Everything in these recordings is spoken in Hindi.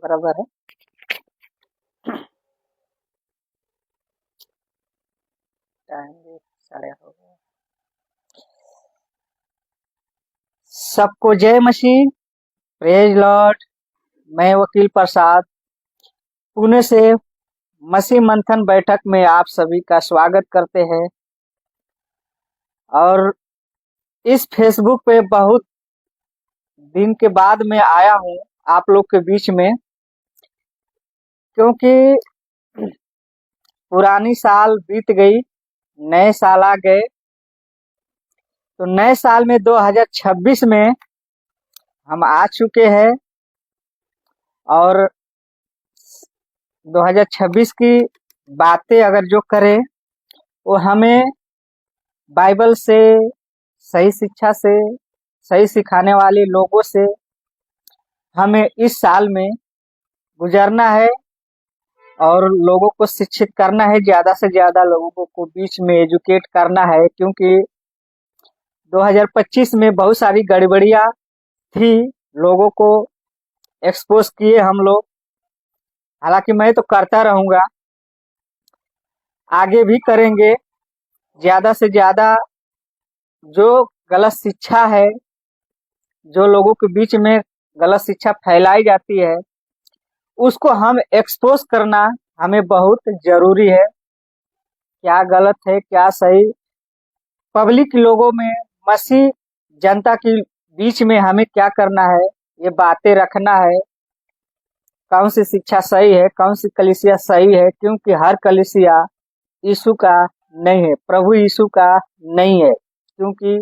बराबर है। टाइम भी साढ़े हो गया। सबको जय मसीह, प्रेज लॉर्ड। मैं वकील प्रसाद पुणे से मसीह मंथन बैठक में आप सभी का स्वागत करते हैं। और इस फेसबुक पे बहुत दिन के बाद मैं आया हूँ आप लोग के बीच में, क्योंकि पुरानी साल बीत गई, नए साल आ गए। तो नए साल में 2026 में हम आ चुके हैं और 2026 की बातें अगर जो करें वो हमें बाइबल से, सही शिक्षा से, सही सिखाने वाले लोगों से हमें इस साल में गुजरना है और लोगों को शिक्षित करना है, ज्यादा से ज्यादा लोगों को बीच में एजुकेट करना है। क्योंकि 2025 में बहुत सारी गड़बड़ियां थी, लोगों को एक्सपोज किए हम लोग। हालांकि मैं तो करता रहूंगा, आगे भी करेंगे। ज्यादा से ज्यादा जो गलत शिक्षा है, जो लोगों के बीच में गलत शिक्षा फैलाई जाती है, उसको हम एक्सपोज करना हमें बहुत जरूरी है। क्या गलत है, क्या सही, पब्लिक लोगों में, मसीह जनता के बीच में हमें क्या करना है, ये बातें रखना है। कौन सी शिक्षा सही है, कौन सी कलीसिया सही है, क्योंकि हर कलीसिया यीशु का नहीं है, प्रभु यीशु का नहीं है। क्योंकि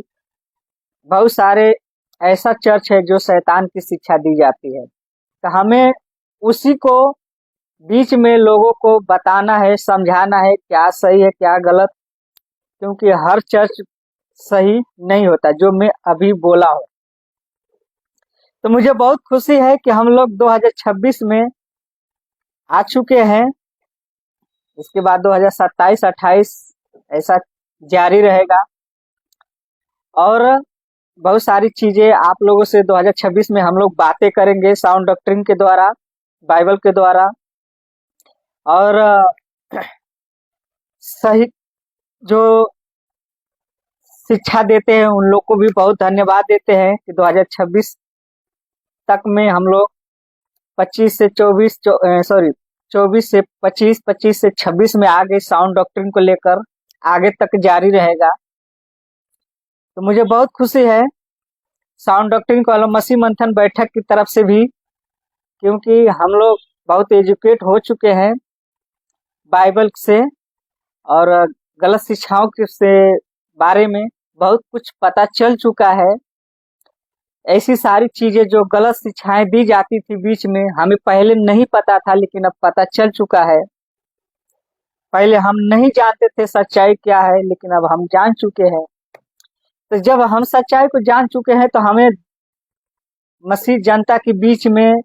बहुत सारे ऐसा चर्च है जो शैतान की शिक्षा दी जाती है। तो हमें उसी को बीच में लोगों को बताना है, समझाना है क्या सही है क्या गलत। क्योंकि हर चर्च सही नहीं होता, जो मैं अभी बोला हूँ। तो मुझे बहुत खुशी है कि हम लोग 2026 में आ चुके हैं। इसके बाद 2027-28 ऐसा जारी रहेगा और बहुत सारी चीजें आप लोगों से 2026 में हम लोग बातें करेंगे साउंड डॉक्ट्रिन के द्वारा, बाइबल के द्वारा। और सही जो शिक्षा देते हैं उन लोग को भी बहुत धन्यवाद देते हैं कि 2026 तक में हम लोग 25 से 24 24 से 25, 25 से 26 में आगे साउंड डॉक्ट्रिन को लेकर आगे तक जारी रहेगा। तो मुझे बहुत खुशी है साउंड डॉक्ट्रिन को मसीह मंथन बैठक की तरफ से भी, क्योंकि हम लोग बहुत एजुकेट हो चुके हैं बाइबल से और गलत शिक्षाओं के से बारे में बहुत कुछ पता चल चुका है। ऐसी सारी चीजें जो गलत शिक्षाएं दी जाती थी बीच में, हमें पहले नहीं पता था, लेकिन अब पता चल चुका है। पहले हम नहीं जानते थे सच्चाई क्या है, लेकिन अब हम जान चुके हैं। तो जब हम सच्चाई को जान चुके हैं तो हमें मसीह जनता के बीच में,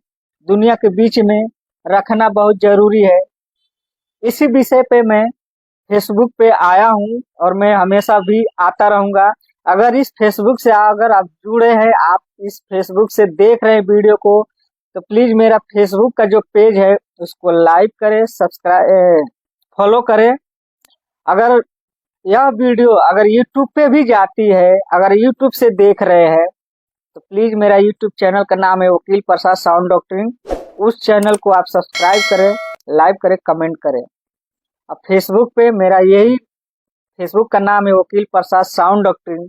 दुनिया के बीच में रखना बहुत जरूरी है। इसी विषय पे मैं फेसबुक पे आया हूँ और मैं हमेशा भी आता रहूंगा। अगर इस फेसबुक से अगर आप जुड़े हैं, आप इस फेसबुक से देख रहे हैं वीडियो को, तो प्लीज मेरा फेसबुक का जो पेज है उसको लाइक करें, सब्सक्राइब, फॉलो करें। अगर यह वीडियो अगर यूट्यूब पे भी जाती है, अगर यूट्यूब से देख रहे हैं, तो प्लीज मेरा यूट्यूब चैनल का नाम है वकील प्रसाद साउंड डॉक्ट्रिन। उस चैनल को आप सब्सक्राइब करें, लाइक करें, कमेंट करें। अब फेसबुक पे मेरा यही फेसबुक का नाम है वकील प्रसाद साउंड डॉक्ट्रिन।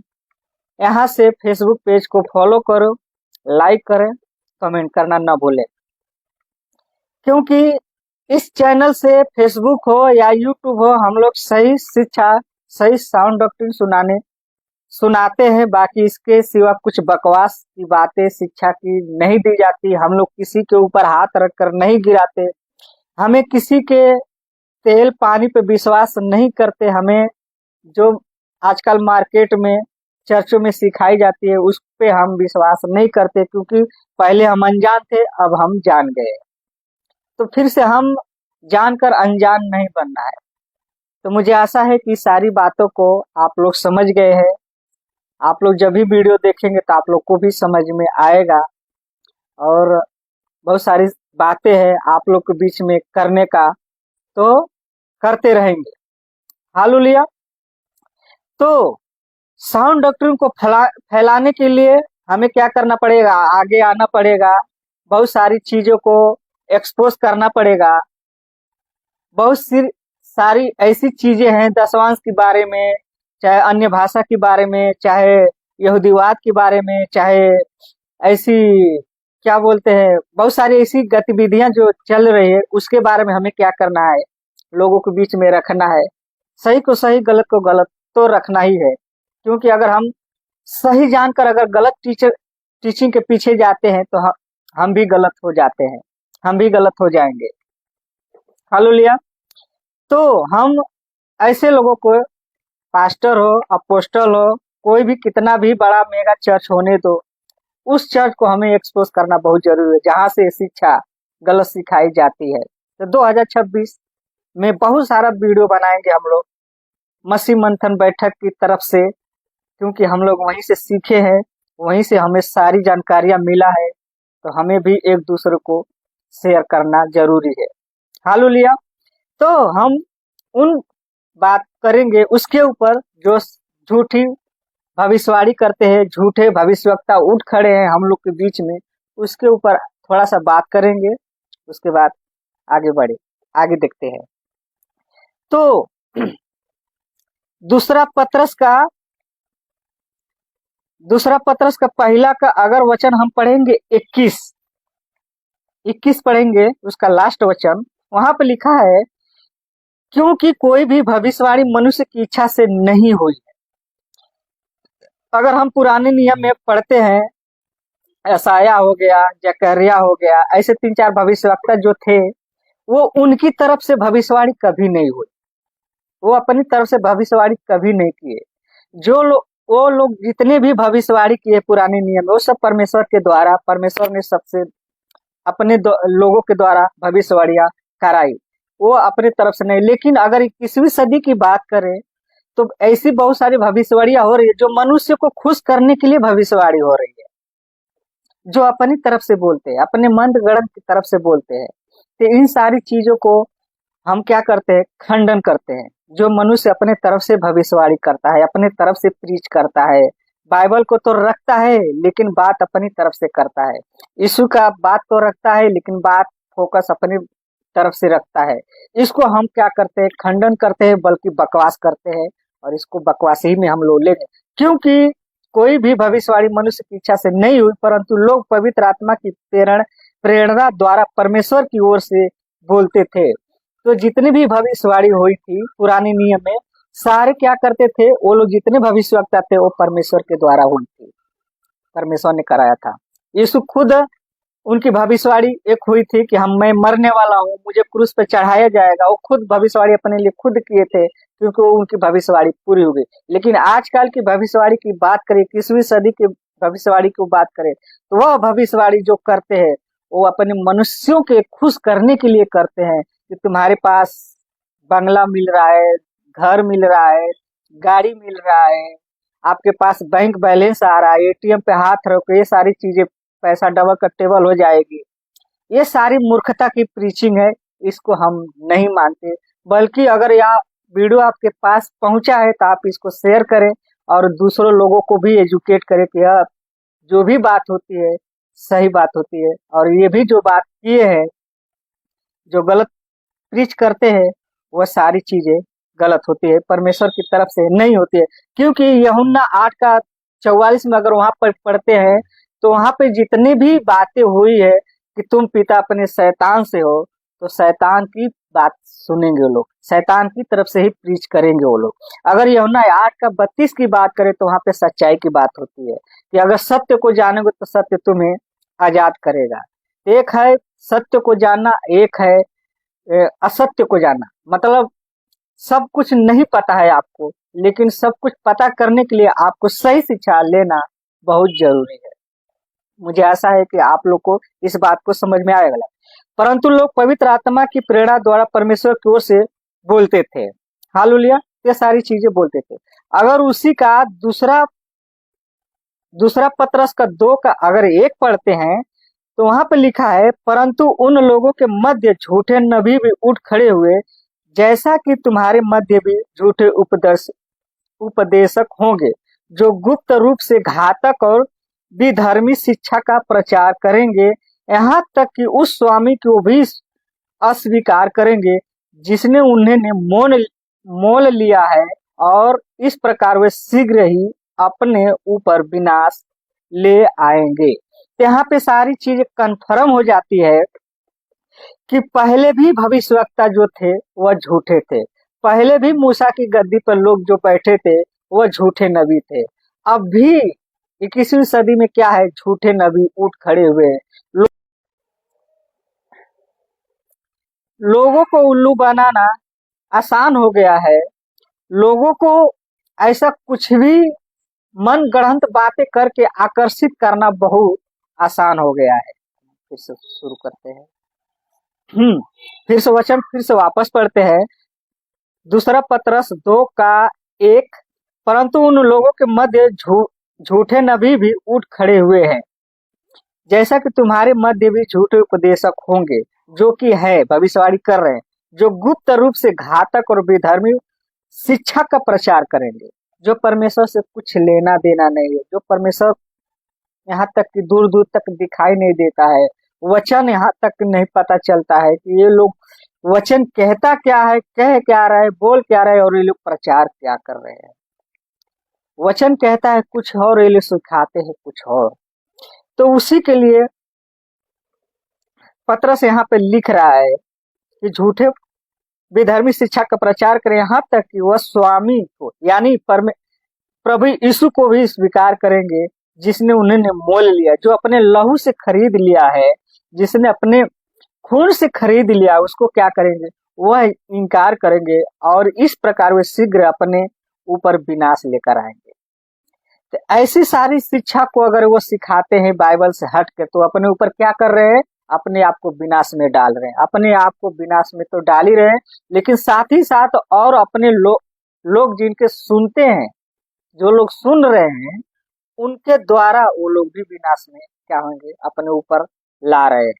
यहाँ से फेसबुक पेज को फॉलो करो, लाइक करें, कमेंट करना ना भूलें। क्योंकि इस चैनल से, फेसबुक हो या यूट्यूब हो, हम लोग सही शिक्षा, सही साउंड डॉक्ट्रिन सुनाते हैं। बाकी इसके सिवा कुछ बकवास की बातें शिक्षा की नहीं दी जाती। हम लोग किसी के ऊपर हाथ रखकर नहीं गिराते, हमें किसी के तेल पानी पे विश्वास नहीं करते। हमें जो आजकल मार्केट में, चर्चों में सिखाई जाती है, उस पे हम विश्वास नहीं करते। क्योंकि पहले हम अनजान थे, अब हम जान गए। तो फिर से हम जानकर अनजान नहीं बनना है। तो मुझे आशा है कि सारी बातों को आप लोग समझ गए हैं। आप लोग जब भी वीडियो देखेंगे तो आप लोग को भी समझ में आएगा, और बहुत सारी बातें हैं आप लोग के बीच में करने का, तो करते रहेंगे। हालेलुया। तो साउंड डॉक्ट्रिन को फैलाने के लिए हमें क्या करना पड़ेगा? आगे आना पड़ेगा, बहुत सारी चीजों को एक्सपोज करना पड़ेगा। बहुत सी सारी ऐसी चीजें हैं दशवांश के बारे में, चाहे अन्य भाषा के बारे में, चाहे यहूदीवाद के बारे में, चाहे ऐसी क्या बोलते हैं, बहुत सारी ऐसी गतिविधियां जो चल रही है, उसके बारे में हमें क्या करना है? लोगों के बीच में रखना है। सही को सही, गलत को गलत तो रखना ही है। क्योंकि अगर हम सही जानकर अगर गलत टीचिंग के पीछे जाते हैं तो हम भी गलत हो जाते हैं, हम भी गलत हो जाएंगे। हालेलुया। तो हम ऐसे लोगों को, पास्टर हो, अपोस्टल हो, कोई भी कितना भी बड़ा मेगा चर्च होने दो, उस चर्च को हमें एक्सपोज करना बहुत जरूरी है जहां से शिक्षा गलत सिखाई जाती है। तो 2026 में बहुत सारा वीडियो बनाएंगे हम लोग मसीह मंथन बैठक की तरफ से, क्योंकि हम लोग वहीं से सीखे हैं, वहीं से हमें सारी जानकारियां मिला है, तो हमें भी एक दूसरे को शेयर करना जरूरी है। हालेलुया। तो हम उन बात करेंगे उसके ऊपर जो झूठी भविष्यवाणी करते हैं, झूठे भविष्यवक्ता उठ खड़े हैं हम लोग के बीच में, उसके ऊपर थोड़ा सा बात करेंगे। उसके बाद आगे देखते हैं। तो दूसरा पत्रस का पहला का अगर वचन हम पढ़ेंगे 21 पढ़ेंगे, उसका लास्ट वचन, वहां पे लिखा है, क्योंकि कोई भी भविष्यवाणी मनुष्य की इच्छा से नहीं हुई। अगर हम पुराने नियम में पढ़ते हैं, यशायाह हो गया, जकरिया हो गया, ऐसे 3-4 भविष्यवक्ता जो थे, वो उनकी तरफ से भविष्यवाणी कभी नहीं हुई, वो अपनी तरफ से भविष्यवाणी कभी नहीं किए। वो लोग जितने भी भविष्यवाणी किए पुराने नियम में, वो सब परमेश्वर के द्वारा, परमेश्वर ने सबसे अपने लोगों के द्वारा भविष्यवाणियां कराई, वो अपने तरफ से नहीं। लेकिन अगर 21वीं सदी की बात करें तो ऐसी बहुत सारी भविष्यवाणियां हो रही है जो मनुष्य को खुश करने के लिए भविष्यवाणी हो रही है, जो अपनी तरफ से बोलते हैं, अपने मंद गढ़ की तरफ से बोलते हैं। तो इन सारी चीजों को हम क्या करते हैं? खंडन करते हैं। जो मनुष्य अपने तरफ से भविष्यवाणी करता है, अपने तरफ से प्रीच करता है, बाइबल को तो रखता है लेकिन बात अपनी तरफ से करता है, यीशु का बात तो रखता है लेकिन बात फोकस अपनी तरफ से रखता है, इसको हम क्या करते हैं? खंडन करते हैं, बल्कि बकवास करते हैं, और इसको बकवास ही में हम लोग लेंगे। क्योंकि कोई भी भविष्यवाणी मनुष्य की इच्छा से नहीं हुई, परंतु लोग पवित्र आत्मा की प्रेरणा द्वारा परमेश्वर की ओर से बोलते थे। तो जितनी भी भविष्यवाणी हुई थी पुराने नियम में, सारे क्या करते थे? वो लोग जितने भविष्यवक्ता थे वो परमेश्वर के द्वारा हुई थी, परमेश्वर ने कराया था। यीशु खुद, उनकी भविष्यवाणी एक हुई थी कि मैं मरने वाला हूँ, मुझे क्रूस पे चढ़ाया जाएगा। वो खुद भविष्यवाणी अपने लिए खुद किए थे, क्योंकि वो उनकी भविष्यवाणी पूरी हो गई। लेकिन आजकल की भविष्यवाणी की बात करें, 21वीं सदी की भविष्यवाणी की बात करें, तो वह भविष्यवाणी जो करते हैं वो अपने मनुष्यों के खुश करने के लिए करते हैं कि तुम्हारे पास बंगला मिल रहा है, घर मिल रहा है, गाड़ी मिल रहा है, आपके पास बैंक बैलेंस आ रहा है, एटीएम पे हाथ रखो, ये सारी चीजें, पैसा डबल का टेबल हो जाएगी। ये सारी मूर्खता की प्रीचिंग है, इसको हम नहीं मानते। बल्कि अगर यह वीडियो आपके पास पहुंचा है तो आप इसको शेयर करें और दूसरों लोगों को भी एजुकेट करें कि यह जो भी बात होती है सही बात होती है, और ये भी जो बात किए हैं, जो गलत प्रीच करते हैं, वह सारी चीजें गलत होती है, परमेश्वर की तरफ से नहीं होती है। क्योंकि यूहन्ना 8:44 में अगर वहां पर पढ़ते हैं तो वहां पे जितनी भी बातें हुई है कि तुम पिता अपने शैतान से हो, तो शैतान की बात सुनेंगे वो लोग, शैतान की तरफ से ही प्रीच करेंगे वो लोग। अगर यूहन्ना 8:32 की बात करें तो वहां पे सच्चाई की बात होती है कि अगर सत्य को जानोगे तो सत्य तुम्हें आजाद करेगा। एक है सत्य को जानना, एक है असत्य को जानना। मतलब सब कुछ नहीं पता है आपको, लेकिन सब कुछ पता करने के लिए आपको सही शिक्षा लेना बहुत जरूरी है। मुझे आशा है कि आप लोग को इस बात को समझ में आएगा। परंतु लोग पवित्र आत्मा की प्रेरणा द्वारा परमेश्वर की ओर से बोलते थे। हालेलुया। ये सारी चीजें बोलते थे। अगर उसी का दूसरा दूसरा पत्रस का 2 का अगर 1 पढ़ते हैं तो वहां पे लिखा है, परंतु उन लोगों के मध्य झूठे नबी भी उठ खड़े हुए, जैसा कि तुम्हारे मध्य भी झूठे उपदेशक होंगे, जो गुप्त रूप से घातक और विधर्मी शिक्षा का प्रचार करेंगे, यहाँ तक कि उस स्वामी को भी अस्वीकार करेंगे जिसने उन्हें मोल लिया है, और इस प्रकार वे शीघ्र ही अपने ऊपर विनाश ले आएंगे। तो यहाँ पे सारी चीजें कन्फर्म हो जाती है कि पहले भी भविष्यवक्ता जो थे वह झूठे थे, पहले भी मूसा की गद्दी पर लोग जो बैठे थे वह झूठे नबी थे। अब भी 21वीं सदी में क्या है, झूठे नबी उठ खड़े हुए हैं। लोगों को उल्लू बनाना आसान हो गया है, लोगों को ऐसा कुछ भी मन गढ़ंत बातें करके आकर्षित करना बहुत आसान हो गया है। फिर से शुरू करते हैं। फिर से वचन फिर से वापस पढ़ते हैं। दूसरा पत्रस 2 का 1, परंतु उन लोगों के मध्य झूठे नबी भी उठ खड़े हुए हैं, जैसा कि तुम्हारे मध्य भी झूठे उपदेशक होंगे, जो कि है भविष्यवाणी कर रहे हैं, जो गुप्त रूप से घातक और विधर्मी शिक्षा का प्रचार करेंगे, जो परमेश्वर से कुछ लेना देना नहीं है, जो परमेश्वर यहाँ तक कि दूर दूर तक दिखाई नहीं देता है, वचन यहाँ तक नहीं पता चलता है कि ये लोग वचन कहता क्या है, कह क्या रहा है, बोल क्या रहा है, और ये लोग प्रचार क्या कर रहे हैं। वचन कहता है कुछ और, ये लोग सिखाते हैं कुछ और। तो उसी के लिए पत्रस यहाँ पे लिख रहा है कि झूठे विधर्मी शिक्षा का प्रचार करें, यहाँ तक कि वह स्वामी को यानी प्रभु यीशु को भी स्वीकार करेंगे, जिसने उन्हें मोल लिया, जो अपने लहू से खरीद लिया है, जिसने अपने खून से खरीद लिया, उसको क्या करेंगे, वह इनकार करेंगे, और इस प्रकार वे शीघ्र अपने ऊपर विनाश लेकर आएंगे। तो ऐसी सारी शिक्षा को अगर वो सिखाते हैं बाइबल से हट के, तो अपने ऊपर क्या कर रहे हैं, अपने आप को विनाश में डाल रहे हैं। अपने आप को विनाश में तो डाल ही रहे हैं, लेकिन साथ ही साथ और अपने लोग जिनके सुनते हैं, जो लोग सुन रहे हैं, उनके द्वारा वो लोग भी विनाश में क्या होंगे, अपने ऊपर ला रहे हैं।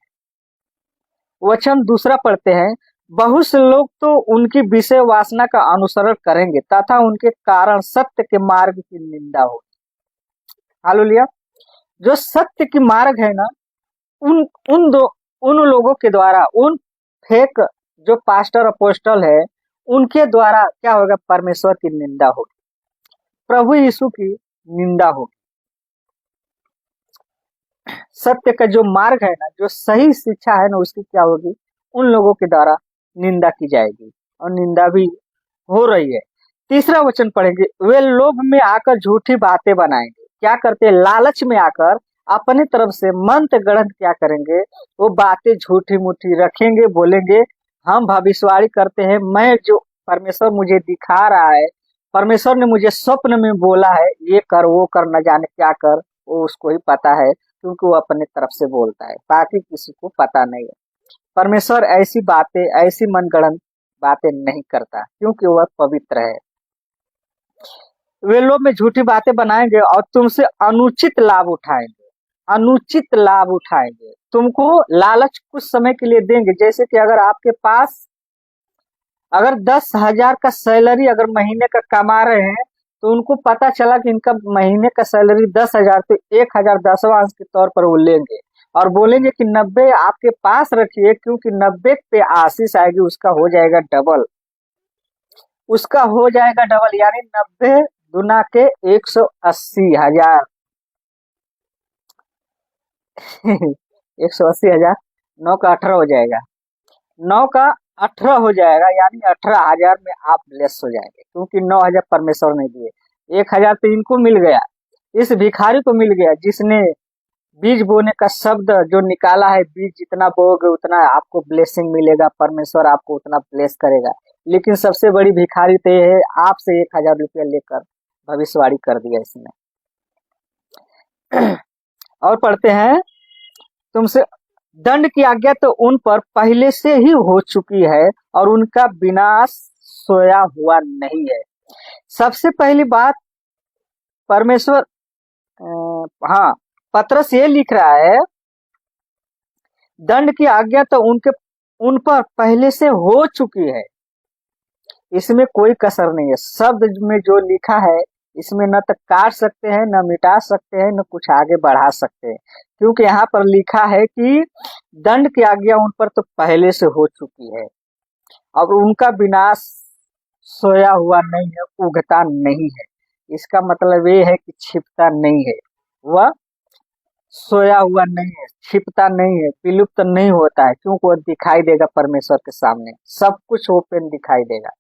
वचन दूसरा पढ़ते हैं, बहुत से लोग तो उनकी विषय वासना का अनुसरण करेंगे तथा उनके कारण सत्य के मार्ग की निंदा होगी। हालेलुया। जो सत्य की मार्ग है ना, उन लोगों के द्वारा, उन फेक जो पास्टर अपोस्टल है, उनके द्वारा क्या होगा, परमेश्वर की निंदा होगी, प्रभु यीशु की निंदा होगी। सत्य का जो मार्ग है ना, जो सही शिक्षा है ना, उसकी क्या होगी, उन लोगों के द्वारा निंदा की जाएगी, और निंदा भी हो रही है। तीसरा वचन पढ़ेंगे, वे लोभ में आकर झूठी बातें बनाएंगे। क्या करते हैं, लालच में आकर अपनी तरफ से मंत्र गढ़ंत क्या करेंगे, वो बातें झूठी मूठी रखेंगे, बोलेंगे हम भविष्यवाणी करते हैं, मैं जो परमेश्वर मुझे दिखा रहा है, परमेश्वर ने मुझे स्वप्न में बोला है, ये कर वो कर, न जाने क्या कर, वो उसको ही पता है, क्योंकि वो अपने तरफ से बोलता है, बाकी किसी को पता नहीं है। परमेश्वर ऐसी बातें, ऐसी मनगढ़ंत बातें नहीं करता, क्योंकि वह पवित्र है। वे लोग में झूठी बातें बनाएंगे और तुमसे अनुचित लाभ उठाएंगे, अनुचित लाभ उठाएंगे। तुमको लालच कुछ समय के लिए देंगे, जैसे कि अगर आपके पास अगर 10,000 का सैलरी अगर महीने का कमा रहे हैं, तो उनको पता चला कि इनका महीने का सैलरी 10,000, तो 1,000 10वां अंश के तौर पर वो लेंगे और बोलेंगे कि 90 आपके पास रखिए, क्योंकि 90 पे आशीष आएगी, उसका हो जाएगा डबल, उसका हो जाएगा डबल, यानी 90 दुना के 180,000 180,000, 9 का 18 हो जाएगा, 9 का 18 हो जाएगा, यानी 18,000 में आप ब्लेस हो जाएंगे, क्योंकि 9,000 परमेश्वर ने दिए, 1,000 तो इनको मिल गया, इस भिखारी को मिल गया, जिसने बीज बोने का शब्द जो निकाला है, बीज जितना बोओगे उतना आपको ब्लेसिंग मिलेगा, परमेश्वर आपको उतना ब्लेस करेगा। लेकिन सबसे बड़ी भिखारी तो ये है, आपसे 1,000 रुपया लेकर भविष्यवाणी कर दिया इसने। और पढ़ते हैं, तुमसे दंड की आज्ञा तो उन पर पहले से ही हो चुकी है, और उनका विनाश सोया हुआ नहीं है। सबसे पहली बात, परमेश्वर हाँ, पतरस ये लिख रहा है, दंड की आज्ञा तो उन पर पहले से हो चुकी है, इसमें कोई कसर नहीं है। शब्द में जो लिखा है इसमें न तो काट सकते हैं, न मिटा सकते हैं, न कुछ आगे बढ़ा सकते हैं, क्योंकि यहाँ पर लिखा है कि दंड की आज्ञा उन पर तो पहले से हो चुकी है। अब उनका विनाश सोया हुआ नहीं है, उगता नहीं है। इसका मतलब ये है कि छिपता नहीं है, वह सोया हुआ नहीं है, छिपता नहीं है, विलुप्त नहीं होता है, क्योंकि वो दिखाई देगा परमेश्वर के सामने, सब कुछ ओपन दिखाई देगा।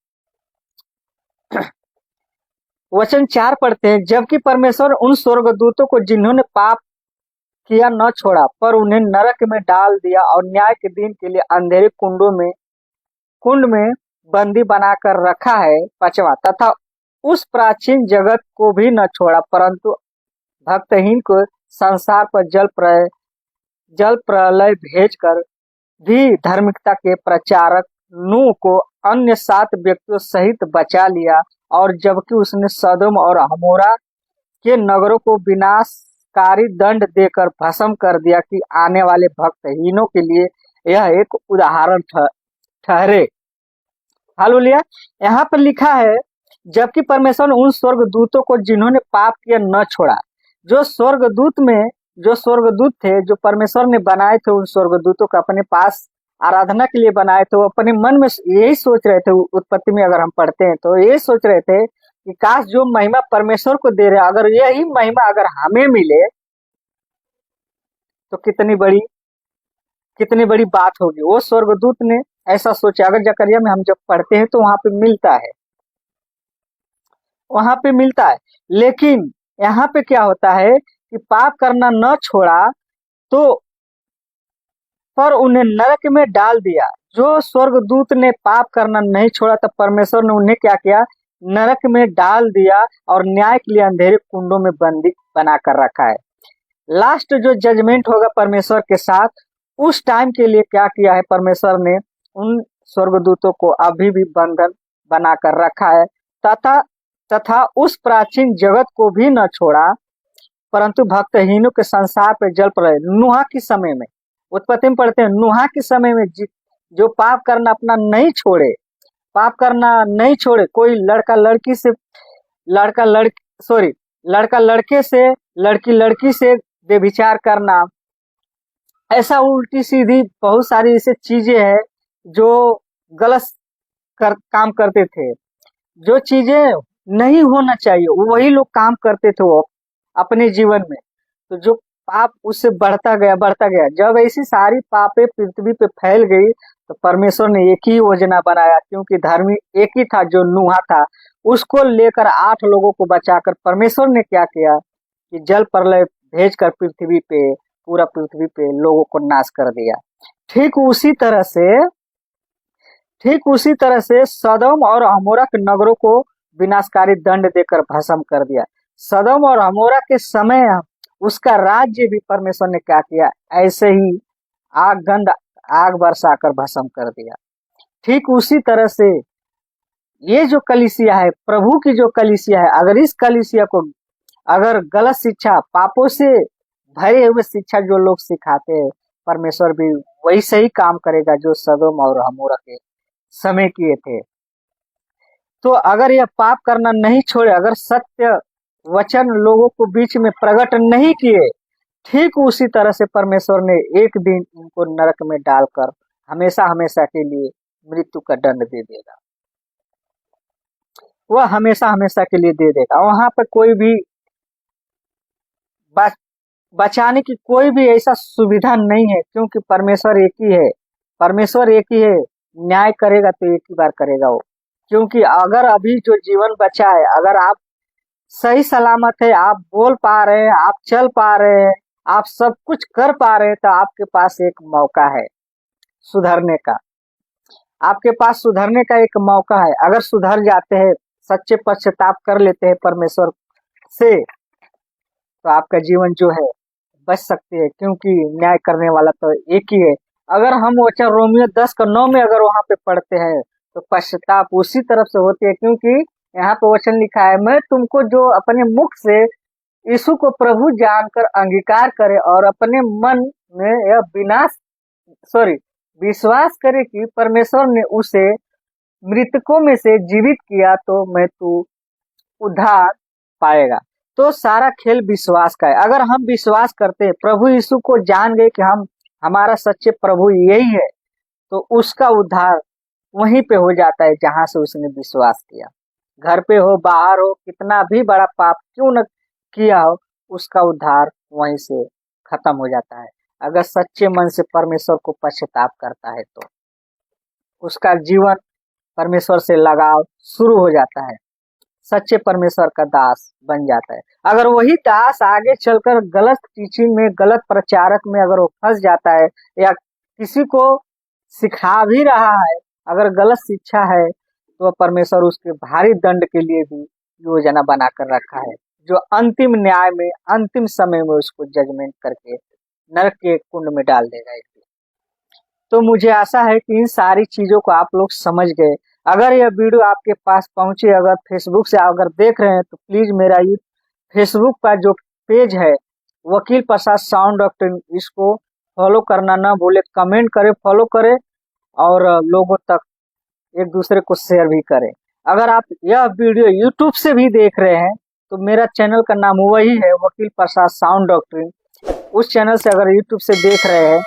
वचन 4 पढ़ते हैं, जबकि परमेश्वर उन स्वर्गदूतों को जिन्होंने पाप किया न छोड़ा, पर उन्हें नरक में डाल दिया और न्याय के दिन के लिए अंधेरे कुंड में बंदी बनाकर रखा है। 5वां, तथा उस प्राचीन जगत को भी न छोड़ा, परंतु भक्तहीन को संसार पर जल प्रलय भेजकर भी धार्मिकता के प्रचारक नूह को अन्य 7 व्यक्तियों सहित बचा लिया। और जबकि उसने सदोम और अमोरा के नगरों को विनाशकारी दंड देकर भस्म कर दिया कि आने वाले भक्तहीनों के लिए यह एक उदाहरण ठहरे। हालेलुया। यहाँ पर लिखा है, जबकि परमेश्वर ने उन स्वर्गदूतों को जिन्होंने पाप किया न छोड़ा। जो स्वर्गदूत थे, जो परमेश्वर ने बनाए थे, उन स्वर्गदूतों को अपने पास आराधना के लिए बनाए थे, वो अपने मन में यही सोच रहे थे। उत्पत्ति में अगर हम पढ़ते हैं तो यही सोच रहे थे कि काश जो महिमा परमेश्वर को दे रहे, अगर यही महिमा अगर हमें मिले तो कितनी बड़ी बात होगी। वो स्वर्गदूत ने ऐसा सोचा। अगर जकरिया में हम जब पढ़ते हैं तो वहां पे मिलता है। लेकिन यहाँ पे क्या होता है कि पाप करना न छोड़ा तो पर उन्हें नरक में डाल दिया। जो स्वर्गदूत ने पाप करना नहीं छोड़ा तो परमेश्वर ने उन्हें क्या किया, नरक में डाल दिया और न्याय के लिए अंधेरे कुंडों में बंदी बनाकर रखा है। लास्ट जो जजमेंट होगा परमेश्वर के साथ, उस टाइम के लिए क्या किया है परमेश्वर ने, उन स्वर्गदूतों को अभी भी बंधन बनाकर रखा है, तथा उस प्राचीन जगत को भी न छोड़ा, परंतु भक्तहीनों के संसार पर जल प्रलय नूह के समय में, उत्पत्ति में पढ़ते हैं, नूह के समय में जो पाप करना अपना नहीं छोड़े, कोई लड़की लड़की से बेविचार करना, ऐसा उल्टी सीधी बहुत सारी ऐसी चीजें हैं जो गलत काम करते थे। जो चीजें नहीं होना चाहिए वही लोग काम करते थे वो अपने जीवन में। तो जो पाप उससे बढ़ता गया। जब ऐसी सारी पापे पृथ्वी पे फैल गई तो परमेश्वर ने एक ही योजना बनाया, क्योंकि धर्मी एक ही था जो नूह था। उसको लेकर 8 लोगों को बचाकर परमेश्वर ने क्या किया कि जल प्रलय भेजकर पूरा पृथ्वी पे लोगों को नाश कर दिया। ठीक उसी तरह से सदोम और अमोरा के नगरों को विनाशकारी दंड देकर भस्म कर दिया। सदोम और अमोरा के समय उसका राज्य भी परमेश्वर ने क्या किया, ऐसे ही आग बरसाकर भस्म कर दिया। ठीक उसी तरह से ये जो कलीसिया है, प्रभु की जो कलीसिया है, अगर इस कलीसिया को अगर गलत शिक्षा, पापों से भरे हुए शिक्षा जो लोग सिखाते हैं, परमेश्वर भी वही सही काम करेगा जो सदोम और अमोरा के समय किए थे। तो अगर यह पाप करना नहीं छोड़े, अगर सत्य वचन लोगों को बीच में प्रकट नहीं किए, ठीक उसी तरह से परमेश्वर ने एक दिन इनको नरक में डालकर हमेशा के लिए मृत्यु का दंड दे देगा। वह हमेशा के लिए दे देगा। वहां पर कोई भी बचाने की कोई भी ऐसा सुविधा नहीं है, क्योंकि परमेश्वर एक ही है। न्याय करेगा तो एक ही बार करेगा वो। क्योंकि अगर अभी जो जीवन बचा है, अगर आप सही सलामत है, आप बोल पा रहे हैं, आप चल पा रहे हैं, आप सब कुछ कर पा रहे हैं, तो आपके पास एक मौका है सुधरने का। आपके पास सुधरने का एक मौका है। अगर सुधर जाते हैं, सच्चे पश्चाताप कर लेते हैं परमेश्वर से, तो आपका जीवन जो है बच सकते हैं, क्योंकि न्याय करने वाला तो एक ही है। अगर हम वचन रोमियो 10:9 में अगर वहां पे पढ़ते हैं तो पश्चाताप उसी तरफ से होती है, क्योंकि यहाँ पे वचन लिखा है, मैं तुमको जो अपने मुख से यीशु को प्रभु जानकर अंगीकार करे और अपने मन में यह विश्वास करे कि परमेश्वर ने उसे मृतकों में से जीवित किया, तो मैं तू उद्धार पाएगा। तो सारा खेल विश्वास का है। अगर हम विश्वास करते हैं, प्रभु यीशु को जान गए कि हमारा सच्चे प्रभु यही है, तो उसका उद्धार वहीं पे हो जाता है जहां से उसने विश्वास किया। घर पे हो, बाहर हो, कितना भी बड़ा पाप क्यों न किया हो, उसका उद्धार वहीं से खत्म हो जाता है। अगर सच्चे मन से परमेश्वर को पश्चाताप करता है तो उसका जीवन परमेश्वर से लगाव शुरू हो जाता है, सच्चे परमेश्वर का दास बन जाता है। अगर वही दास आगे चलकर गलत टीचिंग में, गलत प्रचारक में अगर वो फंस जाता है, या किसी को सिखा भी रहा है, अगर गलत शिक्षा है, तो परमेश्वर उसके भारी दंड के लिए भी योजना बनाकर रखा है, जो अंतिम न्याय में, अंतिम समय में उसको जजमेंट करके नरक के कुंड में डाल देगा। तो मुझे आशा है कि इन सारी चीजों को आप लोग समझ गए। अगर यह वीडियो आपके पास पहुंचे, अगर फेसबुक से अगर देख रहे हैं, तो प्लीज मेरा ये फेसबुक का जो पेज है, वकील प्रसाद साउंड डॉक्ट्रिन, इसको फॉलो करना ना भूले, कमेंट करें, फॉलो करें और लोगों तक एक दूसरे को शेयर भी करें। अगर आप यह वीडियो यूट्यूब से भी देख रहे हैं, तो मेरा चैनल का नाम वही है, वकील प्रसाद साउंड डॉक्ट्रिन। उस चैनल से अगर यूट्यूब से देख रहे हैं,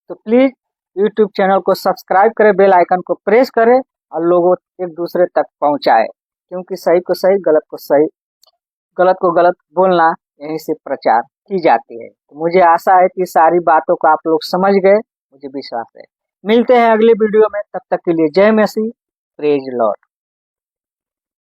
तो प्लीज यूट्यूब चैनल को सब्सक्राइब करें, बेल आइकन को प्रेस करें और लोगों एक दूसरे तक पहुंचाए, क्योंकि सही को सही, गलत को सही, गलत को गलत बोलना यहीं से प्रचार की जाती है। तो मुझे आशा है कि सारी बातों को आप लोग समझ गए, मुझे विश्वास है। मिलते हैं अगले वीडियो में, तब तक के लिए जय मसीह, प्रेज लॉर्ड।